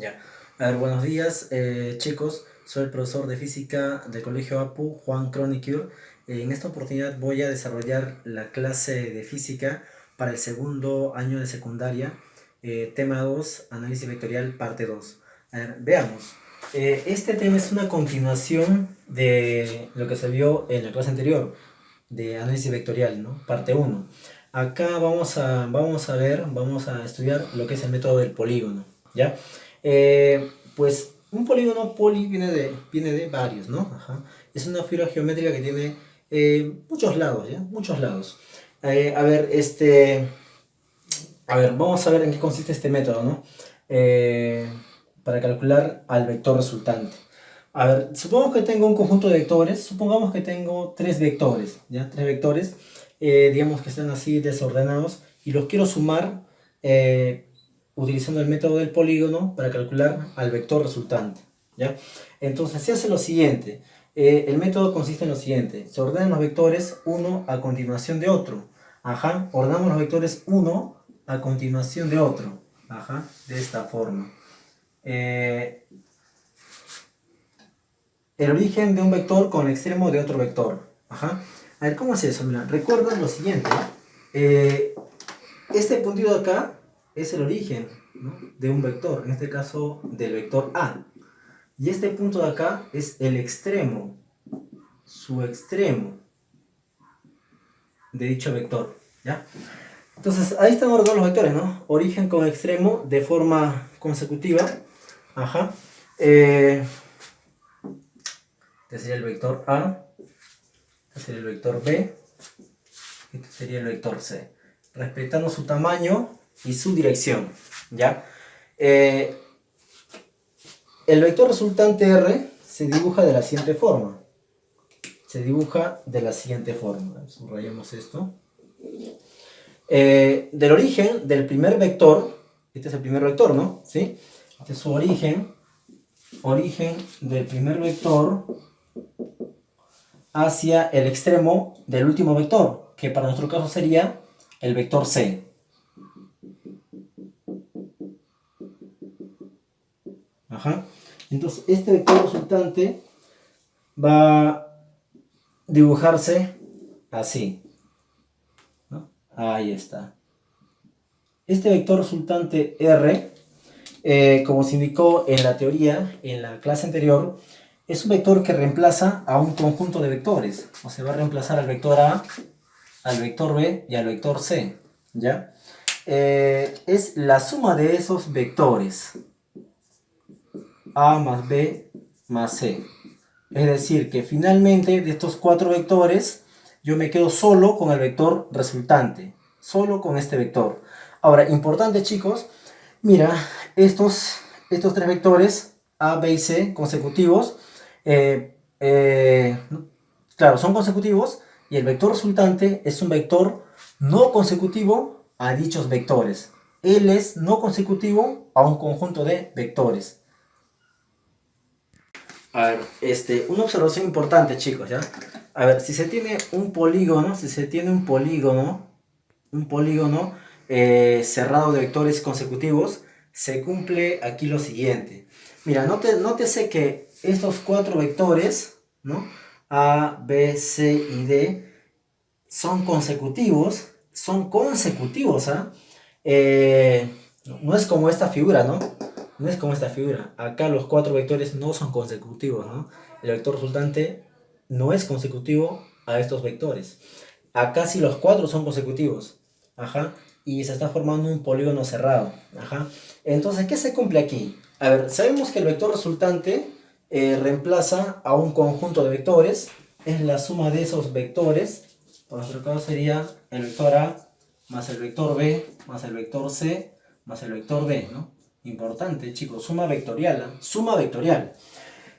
Ya. A ver, buenos días, chicos. Soy el profesor de física del Colegio APU, Juan Cronicure. En esta oportunidad voy a desarrollar la clase de física para el segundo año de secundaria, tema 2, análisis vectorial, parte 2. A ver, veamos. Este tema es una continuación de lo que se vio en la clase anterior, de análisis vectorial, ¿no? Parte 1. Acá vamos a estudiar lo que es el método del polígono, ¿ya? Pues un polígono viene de varios, ¿no? Ajá. Es una figura geométrica que tiene muchos lados, ¿ya? Muchos lados. A ver, vamos a ver en qué consiste este método, ¿no? Para calcular al vector resultante. A ver, supongamos que tengo un conjunto de vectores, supongamos que tengo tres vectores, ¿ya? Tres vectores, digamos que están así desordenados y los quiero sumar utilizando el método del polígono para calcular al vector resultante, ¿ya? Entonces se hace lo siguiente, el método consiste en lo siguiente, se ordenan los vectores uno a continuación de otro, ajá, ordenamos los vectores uno a continuación de otro, ajá, de esta forma. El origen de un vector con el extremo de otro vector. Ajá. A ver, ¿cómo es eso? Mira, recuerda lo siguiente. Este puntito de acá es el origen, ¿no?, de un vector, en este caso del vector A. Y este punto de acá es el extremo, su extremo de dicho vector, ¿ya? Entonces, ahí están ordenados los vectores, ¿no? Origen con extremo de forma consecutiva. Ajá. Este sería el vector A, este sería el vector B, este sería el vector C, respetando su tamaño y su dirección, ¿ya? El vector resultante R se dibuja de la siguiente forma. Subrayamos esto. Del origen del primer vector, este es el primer vector, ¿no? ¿Sí? Este es su origen del primer vector hacia el extremo del último vector, que para nuestro caso sería el vector C. Ajá. Entonces, este vector resultante va a dibujarse así, ¿no? Ahí está. Este vector resultante R, como se indicó en la teoría, en la clase anterior, es un vector que reemplaza a un conjunto de vectores. O sea, va a reemplazar al vector A, al vector B y al vector C, ¿ya? Es la suma de esos vectores, A más B más C. Es decir, que finalmente de estos cuatro vectores, yo me quedo solo con el vector resultante, solo con este vector. Ahora, importante, chicos, mira, estos tres vectores, A, B y C, consecutivos, claro, son consecutivos, y el vector resultante es un vector no consecutivo a dichos vectores. Él es no consecutivo a un conjunto de vectores. A ver, una observación importante, chicos, ¿ya? A ver, si se tiene un polígono, cerrado de vectores consecutivos, se cumple aquí lo siguiente. Mira, nótese que estos cuatro vectores, ¿no?, A, B, C y D, son consecutivos, ¿ah? No es como esta figura, ¿no? No es como esta figura. Acá los cuatro vectores no son consecutivos, ¿no? El vector resultante no es consecutivo a estos vectores. Acá sí los cuatro son consecutivos. Ajá. Y se está formando un polígono cerrado. Ajá. Entonces, ¿qué se cumple aquí? A ver, sabemos que el vector resultante reemplaza a un conjunto de vectores. Es la suma de esos vectores. Por nuestro caso sería el vector A más el vector B más el vector C más el vector D, ¿no? Importante, chicos, suma vectorial, ¿eh? Suma vectorial.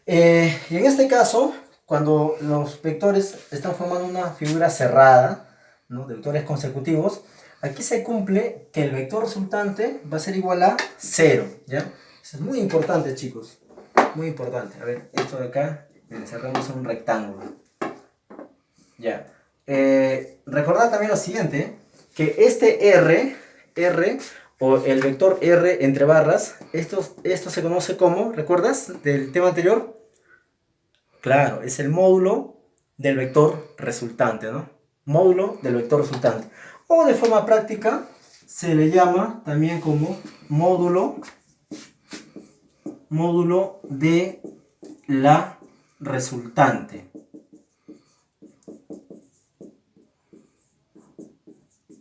Y en este caso, cuando los vectores están formando una figura cerrada, ¿no?, de vectores consecutivos, aquí se cumple que el vector resultante va a ser igual a 0, ¿ya? Eso es muy importante, chicos, muy importante. A ver, esto de acá, encerramos en un rectángulo. Ya. Recordad también lo siguiente, que este R o el vector R entre barras, esto se conoce como, ¿recuerdas del tema anterior? Claro, es el módulo del vector resultante, ¿no? Módulo del vector resultante. O de forma práctica se le llama también como módulo de la resultante.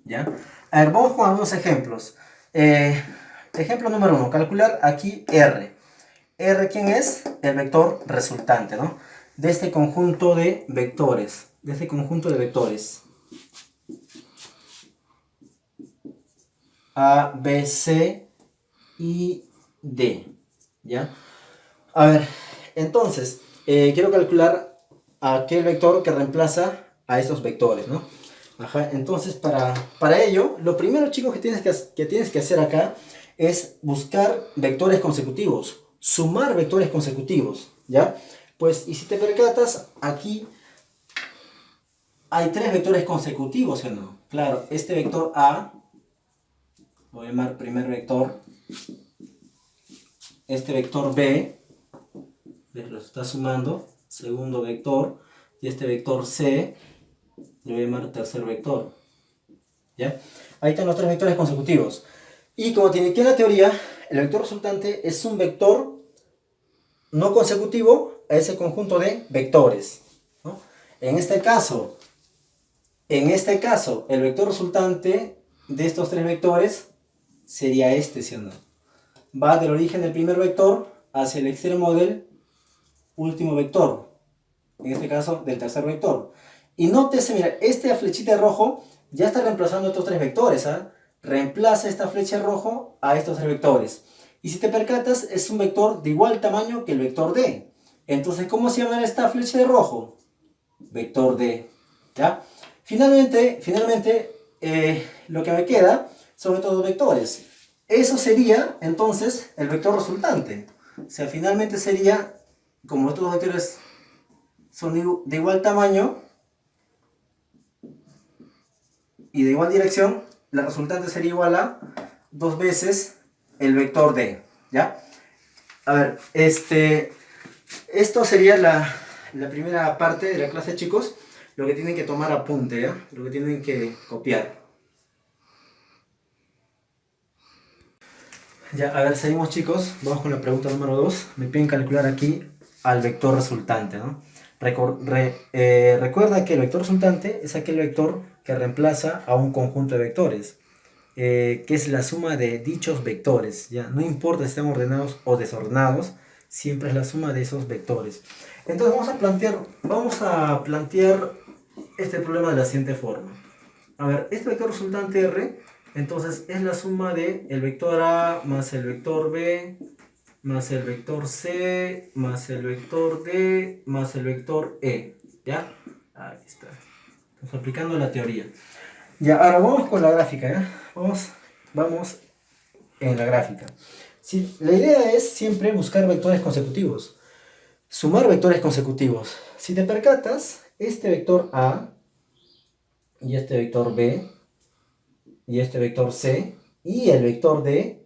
¿Ya? A ver, vamos con algunos ejemplos. Ejemplo número 1, calcular aquí R. R, ¿quién es? El vector resultante, ¿no? De este conjunto de vectores. A, B, C y D. ¿Ya? A ver, entonces, quiero calcular aquel vector que reemplaza a estos vectores, ¿no? Ajá, entonces para ello, lo primero, chicos, que tienes que hacer acá es buscar vectores consecutivos, sumar vectores consecutivos, ¿ya? Pues, y si te percatas, aquí hay tres vectores consecutivos, ¿sí o no? Claro, este vector A, voy a llamar primer vector, este vector B, los está sumando, segundo vector, y este vector C, le voy a llamar tercer vector. ¿Ya? Ahí están los tres vectores consecutivos. Y como tiene aquí en la teoría, el vector resultante es un vector no consecutivo a ese conjunto de vectores, ¿no? En este caso, el vector resultante de estos tres vectores sería este, ¿sí o no? Va del origen del primer vector hacia el extremo del último vector, en este caso del tercer vector. Y nótese, mira, esta flechita de rojo ya está reemplazando estos tres vectores, ¿ah? Reemplaza esta flecha de rojo a estos tres vectores. Y si te percatas, es un vector de igual tamaño que el vector D. Entonces, ¿cómo se llama esta flecha de rojo? Vector D. ¿Ya? Finalmente, lo que me queda son estos dos vectores. Eso sería, entonces, el vector resultante. O sea, finalmente sería, como estos dos vectores son de igual tamaño y de igual dirección, la resultante sería igual a 2 veces el vector D, ¿ya? A ver, esto sería la primera parte de la clase, chicos. Lo que tienen que tomar apunte, ¿ya? Lo que tienen que copiar. Ya, a ver, seguimos, chicos. Vamos con la pregunta número 2. Me piden calcular aquí al vector resultante, ¿no? Recuerda que el vector resultante es aquel vector que reemplaza a un conjunto de vectores, que es la suma de dichos vectores, ¿ya? No importa si están ordenados o desordenados, siempre es la suma de esos vectores. Entonces vamos a plantear este problema de la siguiente forma. A ver, este vector resultante R, entonces es la suma de el vector A más el vector B más el vector C, más el vector D, más el vector E, ¿ya? Ahí está. Estamos aplicando la teoría. Ya, ahora vamos con la gráfica, ¿ya? Vamos en la gráfica. Sí, la idea es siempre buscar vectores consecutivos. Sumar vectores consecutivos. Si te percatas, este vector A, y este vector B, y este vector C, y el vector D,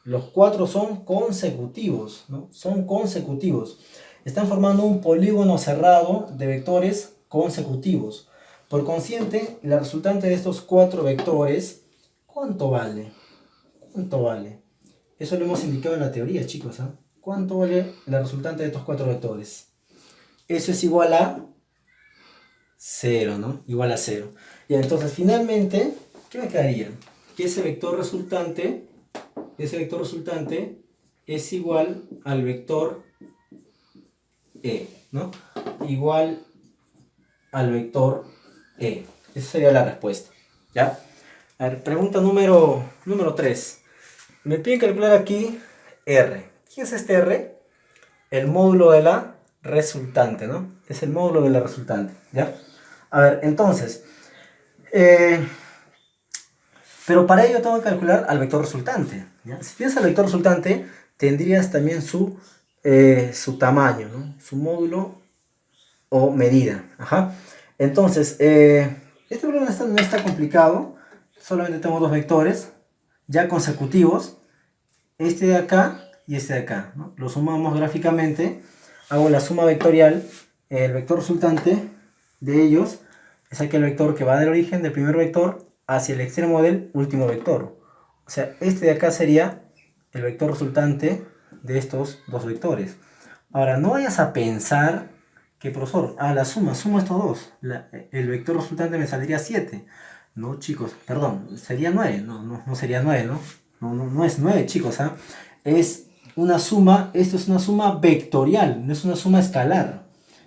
los cuatro son consecutivos, ¿no? Son consecutivos. Están formando un polígono cerrado de vectores consecutivos. Por consiguiente, la resultante de estos cuatro vectores, ¿cuánto vale? ¿Cuánto vale? Eso lo hemos indicado en la teoría, chicos, ¿eh? ¿Cuánto vale la resultante de estos cuatro vectores? Eso es igual a 0, ¿no? Igual a 0. Y entonces, finalmente, ¿qué me quedaría? Que ese vector resultante es igual al vector E, ¿no? Igual al vector E. Esa sería la respuesta, ¿ya? A ver, pregunta número 3. Me piden calcular aquí R. ¿Quién es este R? El módulo de la resultante, ¿no? Es el módulo de la resultante, ¿ya? A ver, entonces, pero para ello tengo que calcular al vector resultante, ¿ya? Si tienes al vector resultante, tendrías también su tamaño, ¿no? Su módulo o medida. Ajá. Entonces, este problema no está complicado. Solamente tengo dos vectores. ya consecutivos, este de acá y este de acá, ¿no? Lo sumamos gráficamente, hago la suma vectorial, el vector resultante de ellos es aquel vector que va del origen del primer vector hacia el extremo del último vector. O sea, este de acá sería el vector resultante de estos dos vectores. Ahora, no vayas a pensar que, profesor, la suma, sumo estos dos. El vector resultante me saldría 7. No, chicos, perdón, sería 9. No sería 9, ¿no? No es 9, chicos, ¿ah? Es una suma, esto es una suma vectorial, no es una suma escalar.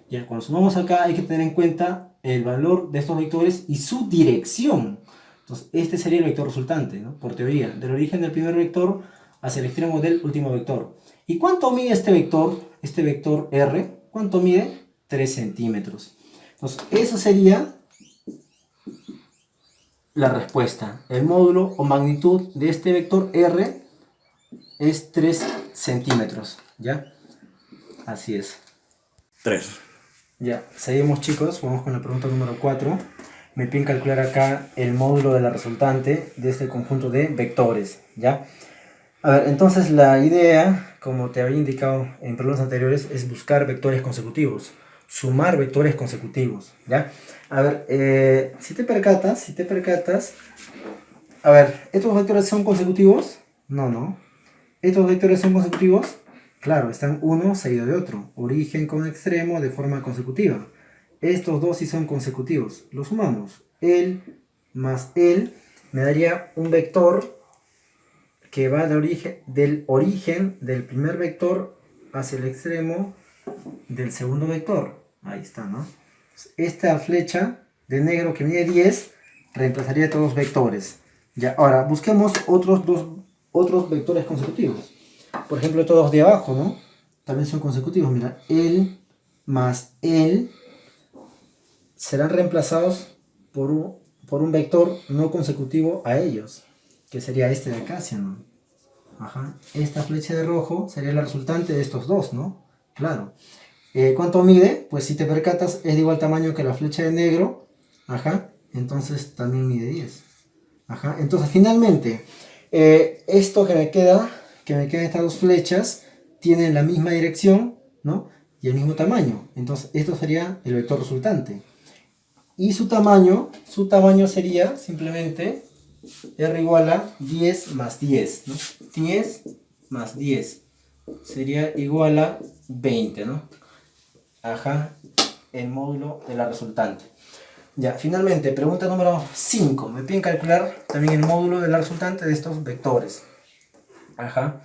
Ya, cuando sumamos acá hay que tener en cuenta el valor de estos vectores y su dirección. Entonces, este sería el vector resultante, ¿no? Por teoría, del origen del primer vector hacia el extremo del último vector. ¿Y cuánto mide este vector R? ¿Cuánto mide? 3 centímetros. Entonces, eso sería la respuesta. El módulo o magnitud de este vector R es 3 centímetros. ¿Ya? Así es. 3. Ya, seguimos, chicos. Vamos con la pregunta número 4. Me piden calcular acá el módulo de la resultante de este conjunto de vectores. ¿Ya? A ver, entonces la idea, como te había indicado en problemas anteriores, es buscar vectores consecutivos, sumar vectores consecutivos, ¿ya? A ver, si te percatas, a ver, ¿estos vectores son consecutivos? No. ¿Estos vectores son consecutivos? Claro, están uno seguido de otro, origen con extremo de forma consecutiva. Estos dos sí son consecutivos, los sumamos. Él más él me daría un vector que va del origen del primer vector hacia el extremo del segundo vector. Ahí está, ¿no? Esta flecha de negro que mide 10 reemplazaría todos los vectores. Ya, ahora busquemos otros vectores consecutivos. Por ejemplo, todos de abajo, ¿no? También son consecutivos. Mira, él más él serán reemplazados por un vector no consecutivo a ellos, que sería este de acá, ¿sí, no? Ajá. Esta flecha de rojo sería la resultante de estos dos, ¿no? Claro. ¿Cuánto mide? Pues si te percatas es de igual tamaño que la flecha de negro. Ajá. Entonces también mide 10. Ajá. Entonces finalmente, esto que me quedan estas dos flechas, tienen la misma dirección, ¿no? Y el mismo tamaño. Entonces esto sería el vector resultante. Y su tamaño sería simplemente R igual a 10 más 10, ¿no? 10 más 10 sería igual a 20, ¿no? Ajá, el módulo de la resultante. Ya, finalmente, pregunta número 5. Me piden calcular también el módulo de la resultante de estos vectores. Ajá.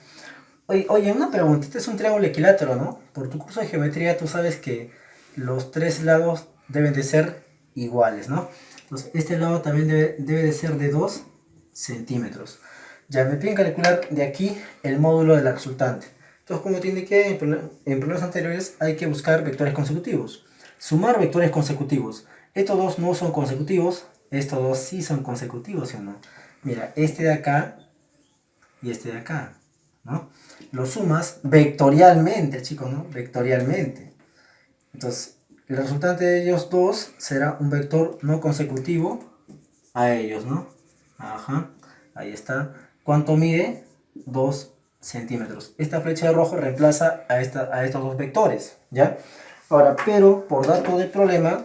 Oye, una pregunta. Este es un triángulo equilátero, ¿no? Por tu curso de geometría tú sabes que los tres lados deben de ser iguales, ¿no? Entonces, este lado también debe de ser de 2 centímetros. Ya, me piden calcular de aquí el módulo de la resultante. Entonces, como te indiqué en problemas anteriores, hay que buscar vectores consecutivos. Sumar vectores consecutivos. Estos dos no son consecutivos, estos dos sí son consecutivos, ¿sí o no? Mira, este de acá y este de acá, ¿no? Lo sumas vectorialmente, chicos, ¿no? Vectorialmente. Entonces, el resultante de ellos dos será un vector no consecutivo a ellos, ¿no? Ajá, ahí está. ¿Cuánto mide? 2 centímetros. Esta flecha de rojo reemplaza a estos dos vectores, ¿ya? Ahora, pero por dato del problema,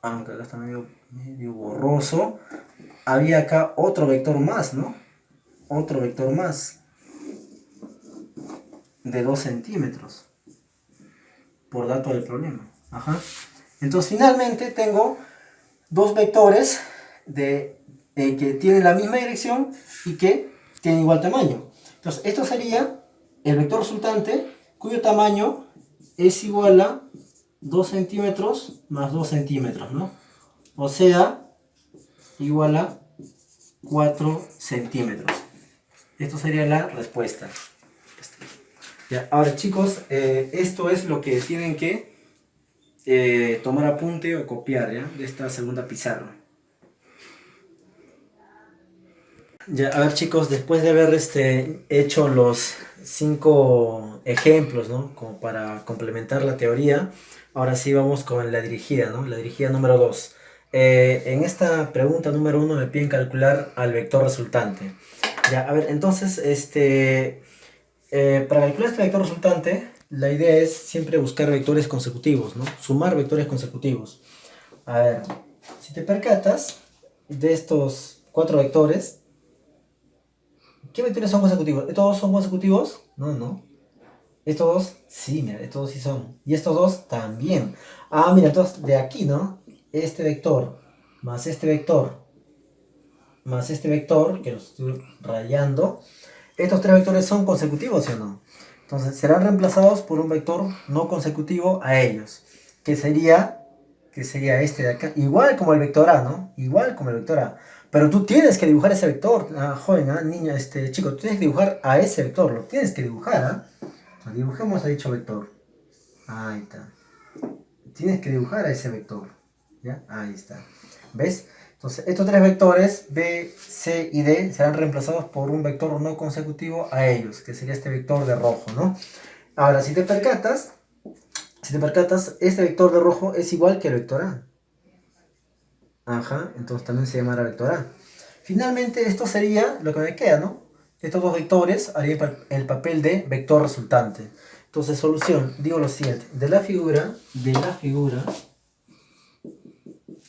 aunque acá está medio borroso, había acá otro vector más, ¿no? Otro vector más de 2 centímetros por dato del problema. Ajá. Entonces finalmente tengo dos vectores que tienen la misma dirección y que tienen igual tamaño. Entonces esto sería el vector resultante cuyo tamaño es igual a 2 centímetros más 2 centímetros, ¿no? O sea, igual a 4 centímetros. Esto sería la respuesta. Ya, ahora chicos, esto es lo que tienen que tomar apunte o copiar, ¿ya? De esta segunda pizarra. Ya, a ver chicos, después de haber hecho los 5 ejemplos, ¿no? Como para complementar la teoría, ahora sí vamos con la dirigida, ¿no? La dirigida número 2. En esta pregunta número 1 me piden calcular al vector resultante. Ya, a ver, entonces, para calcular este vector resultante, la idea es siempre buscar vectores consecutivos, ¿no? Sumar vectores consecutivos. A ver, si te percatas de estos cuatro vectores, ¿qué vectores son consecutivos? ¿Estos dos son consecutivos? No, no. Estos dos, sí, mira, estos dos sí son. Y estos dos también. Ah, mira, entonces de aquí, ¿no? Este vector más este vector más este vector, que lo estoy rayando, estos tres vectores son consecutivos, ¿sí o no? Entonces serán reemplazados por un vector no consecutivo a ellos, que sería, este de acá, igual como el vector A, ¿no? Igual como el vector A. Pero tú tienes que dibujar ese vector, joven, niña, chico, tú tienes que dibujar a ese vector, lo tienes que dibujar, ¿ah? Dibujemos a dicho vector. Ahí está. Tienes que dibujar a ese vector. ¿Ya? Ahí está. ¿Ves? Entonces, estos tres vectores, B, C y D, serán reemplazados por un vector no consecutivo a ellos, que sería este vector de rojo, ¿no? Ahora, si te percatas, este vector de rojo es igual que el vector A. Ajá, entonces también se llamará vector A. Finalmente, esto sería lo que me queda, ¿no? Estos dos vectores harían el papel de vector resultante. Entonces, solución, digo lo siguiente, de la figura,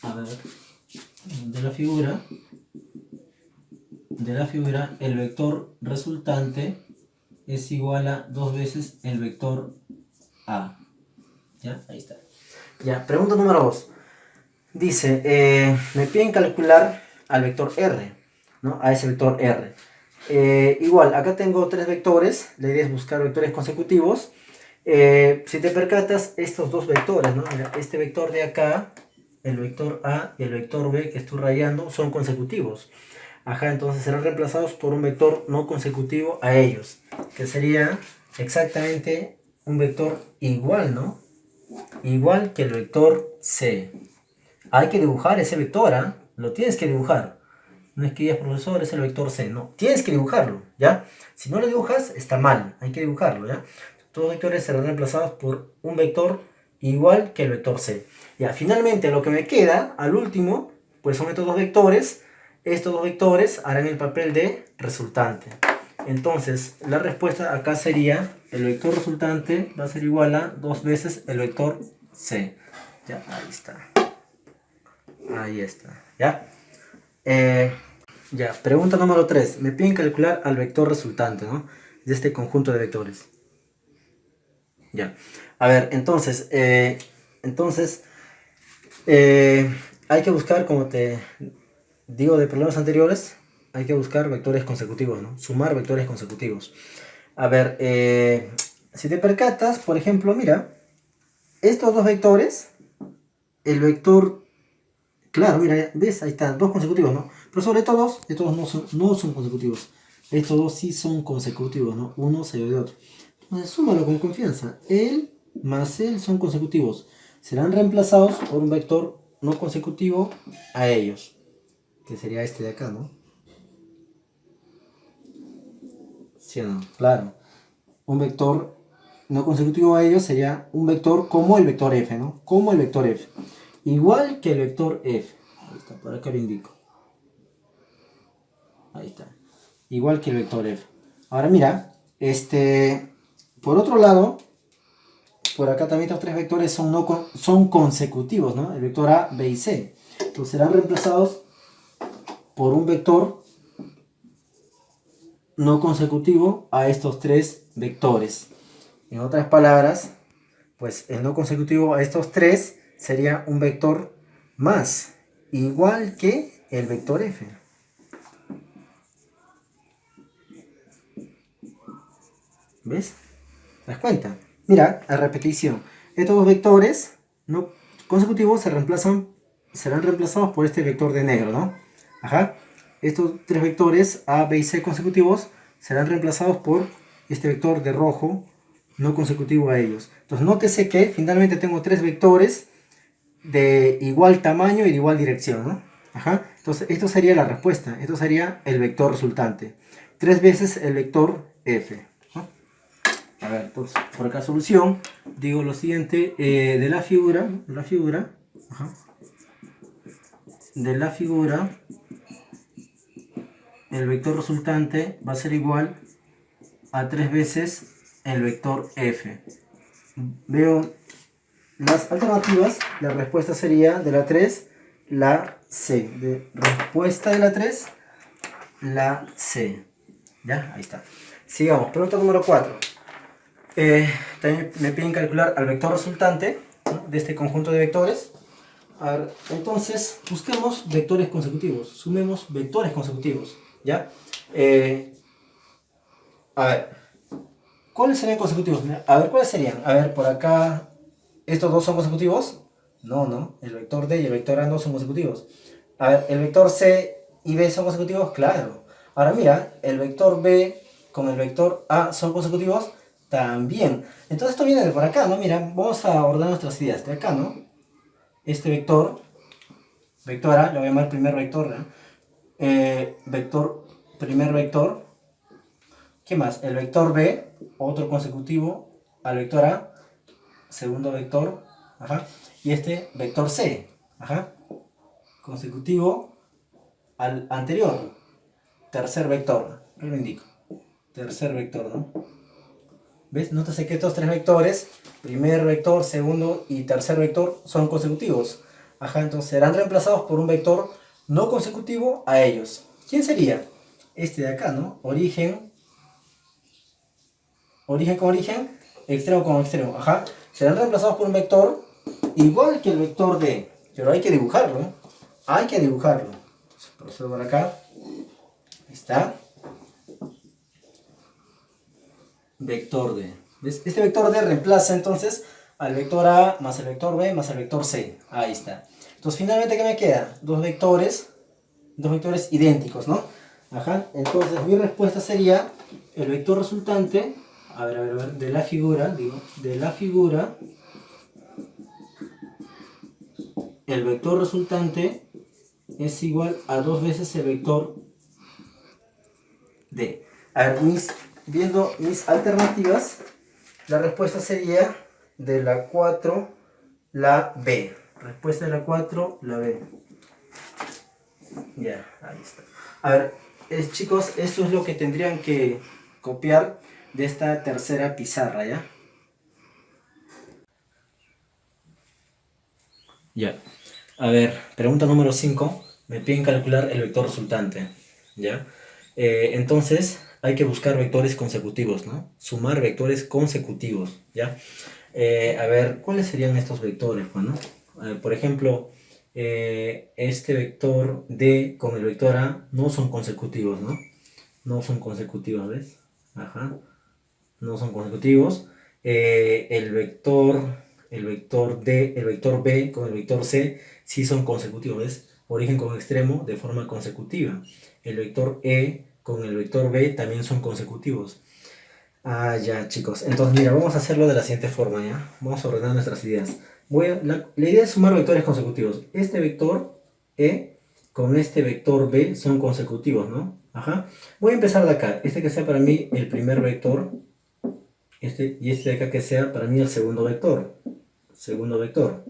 a ver, de la figura, el vector resultante es igual a 2 veces el vector A. ¿Ya? Ahí está. Ya, pregunta número 2. Dice, me piden calcular al vector R, ¿no? A ese vector R. Igual, acá tengo tres vectores, la idea es buscar vectores consecutivos. Si te percatas, estos dos vectores, ¿no? Este vector de acá, el vector A y el vector B que estoy rayando, son consecutivos. Ajá, entonces serán reemplazados por un vector no consecutivo a ellos, que sería exactamente un vector igual, ¿no? Igual que el vector C. Hay que dibujar ese vector, ¿ah? Lo tienes que dibujar. No es que digas, profesor, es el vector C. No, tienes que dibujarlo, ¿ya? Si no lo dibujas, está mal. Hay que dibujarlo, ¿ya? Todos los vectores serán reemplazados por un vector igual que el vector C. Ya, finalmente lo que me queda, al último, pues son estos dos vectores. Estos dos vectores harán el papel de resultante. Entonces, la respuesta acá sería, el vector resultante va a ser igual a 2 veces el vector C. Ya, ahí está. Ahí está, ¿ya? Ya, pregunta número 3. Me piden calcular al vector resultante, ¿no? De este conjunto de vectores. Ya. A ver, entonces, hay que buscar, como te digo de problemas anteriores, hay que buscar vectores consecutivos, ¿no? Sumar vectores consecutivos. A ver, si te percatas, por ejemplo, mira, estos dos vectores, el vector, claro, mira, ¿ves? Ahí están, dos consecutivos, ¿no? Pero sobre todo, estos dos no son consecutivos. Estos dos sí son consecutivos, ¿no? Uno seguido de otro. Entonces, súmalo con confianza. Él más él son consecutivos. Serán reemplazados por un vector no consecutivo a ellos. Que sería este de acá, ¿no? ¿Sí o no? Claro. Un vector no consecutivo a ellos sería un vector como el vector f, ¿no? Como el vector f. Igual que el vector f. Ahí está, por acá lo indico. Ahí está. Igual que el vector f. Ahora mira, por otro lado, por acá también estos tres vectores son consecutivos, ¿no? El vector A, B y C. Entonces serán reemplazados por un vector no consecutivo a estos tres vectores. En otras palabras, pues el no consecutivo a estos tres sería un vector más, igual que el vector f. ¿Ves? ¿Te das cuenta? Mira, a repetición, estos dos vectores no consecutivos serán reemplazados por este vector de negro, ¿no? Ajá. Estos tres vectores A, B y C consecutivos serán reemplazados por este vector de rojo no consecutivo a ellos. Entonces, nótese que finalmente tengo tres vectores de igual tamaño y de igual dirección, ¿no? Ajá. Entonces, esto sería la respuesta. Esto sería el vector resultante. 3 veces el vector f. ¿No? A ver, entonces, por acá solución, digo lo siguiente, de la figura, ajá, de la figura, el vector resultante va a ser igual a 3 veces el vector f. Veo las alternativas, la respuesta sería de la 3, la C. De respuesta de la 3, la C. ¿Ya? Ahí está. Sigamos, pregunta número 4. También me piden calcular al vector resultante, ¿no?, de este conjunto de vectores. A ver, entonces, busquemos vectores consecutivos, sumemos vectores consecutivos, ¿ya? A ver, ¿cuáles serían consecutivos? A ver, ¿cuáles serían? A ver, por acá, ¿estos dos son consecutivos? No, no, el vector D y el vector A no son consecutivos. A ver, ¿el vector C y B son consecutivos? Claro. Ahora mira, el vector B con el vector A son consecutivos también. Entonces esto viene de por acá, ¿no? Mira, vamos a ordenar nuestras ideas de acá, ¿no? Este vector, vector A, lo voy a llamar primer vector, ¿no? Primer vector. ¿Qué más? El vector B, otro consecutivo al vector A, segundo vector, ajá. Y este vector C, ajá, consecutivo al anterior, tercer vector, yo lo indico, tercer vector, ¿no? ¿Ves? Nótese que estos tres vectores, primer vector, segundo y tercer vector, son consecutivos. Ajá, entonces serán reemplazados por un vector no consecutivo a ellos. ¿Quién sería? Este de acá, ¿no? Origen con origen, extremo con extremo. Ajá, serán reemplazados por un vector igual que el vector D. Pero hay que dibujarlo, ¿no? Hay que dibujarlo. Entonces, procedo por acá. Ahí está. Vector D. ¿Ves? Este vector D reemplaza entonces al vector A más el vector B más el vector C. Ahí está. Entonces finalmente, ¿qué me queda? Dos vectores idénticos, ¿no? Ajá. Entonces mi respuesta sería el vector resultante, a ver, de la figura, el vector resultante es igual a 2 veces el vector D. A ver, viendo mis alternativas, la respuesta sería de la 4, la B. Respuesta de la 4, la B. Ya, ahí está. A ver, chicos, esto es lo que tendrían que copiar de esta tercera pizarra, ¿ya? Ya. A ver, pregunta número 5. Me piden calcular el vector resultante, ¿ya? Entonces, hay que buscar vectores consecutivos, ¿no? Sumar vectores consecutivos, ¿ya? A ver, ¿cuáles serían estos vectores? Bueno, por ejemplo, este vector D con el vector A no son consecutivos, ¿no? No son consecutivos, ¿ves? Ajá, no son consecutivos. El vector D, el vector B con el vector C sí son consecutivos, ¿ves? Origen con extremo de forma consecutiva. El vector E con el vector B también son consecutivos. Ah, ya, chicos. Entonces, mira, vamos a hacerlo de la siguiente forma, ¿ya? Vamos a ordenar nuestras ideas. La idea es sumar vectores consecutivos. Este vector E con este vector B son consecutivos, ¿no? Ajá. Voy a empezar de acá. Este que sea para mí el primer vector. Y este de acá que sea para mí el segundo vector. Segundo vector.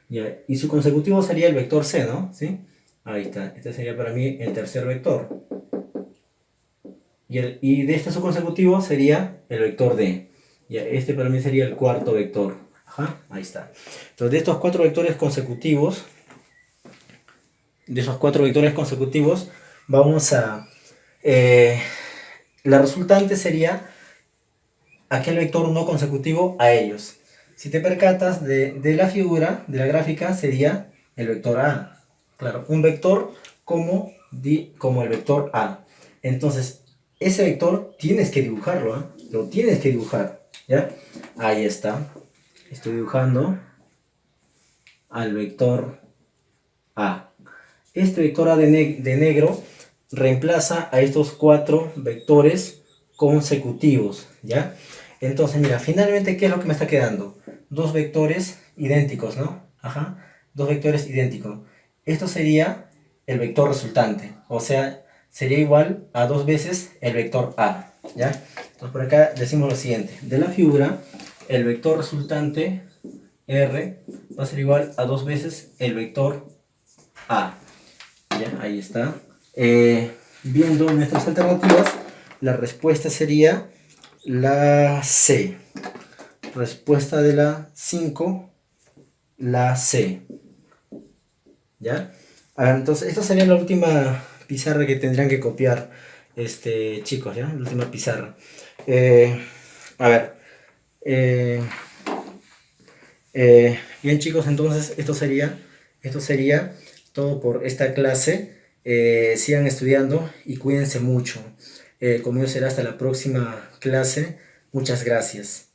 Ya. Y su consecutivo sería el vector C, ¿no? ¿Sí? Ahí está. Este sería para mí el tercer vector. Y de este subconsecutivo sería el vector D. Ya, este para mí sería el cuarto vector. Ajá, ahí está. Entonces, de estos cuatro vectores consecutivos, vamos a... la resultante sería aquel vector no consecutivo a ellos. Si te percatas de la figura, de la gráfica, sería el vector A. Claro, un vector como el vector A. Entonces, ese vector tienes que dibujarlo, ¿eh? Lo tienes que dibujar, ¿ya? Ahí está. Estoy dibujando al vector A. Este vector A de negro reemplaza a estos cuatro vectores consecutivos, ¿ya? Entonces, mira, finalmente, ¿qué es lo que me está quedando? Dos vectores idénticos, ¿no? Ajá, dos vectores idénticos. Esto sería el vector resultante, o sea, sería igual a 2 veces el vector A, ¿ya? Entonces, por acá decimos lo siguiente. De la figura, el vector resultante, R, va a ser igual a 2 veces el vector A. ¿Ya? Ahí está. viendo nuestras alternativas, la respuesta sería la C. Respuesta de la 5, la C. ¿Ya? A ver, entonces, esta sería la última pizarra que tendrían que copiar, chicos, ¿ya? La última pizarra. A ver. eh, Bien, chicos, entonces esto sería todo por esta clase. Sigan estudiando y cuídense mucho. Conmigo será hasta la próxima clase. Muchas gracias.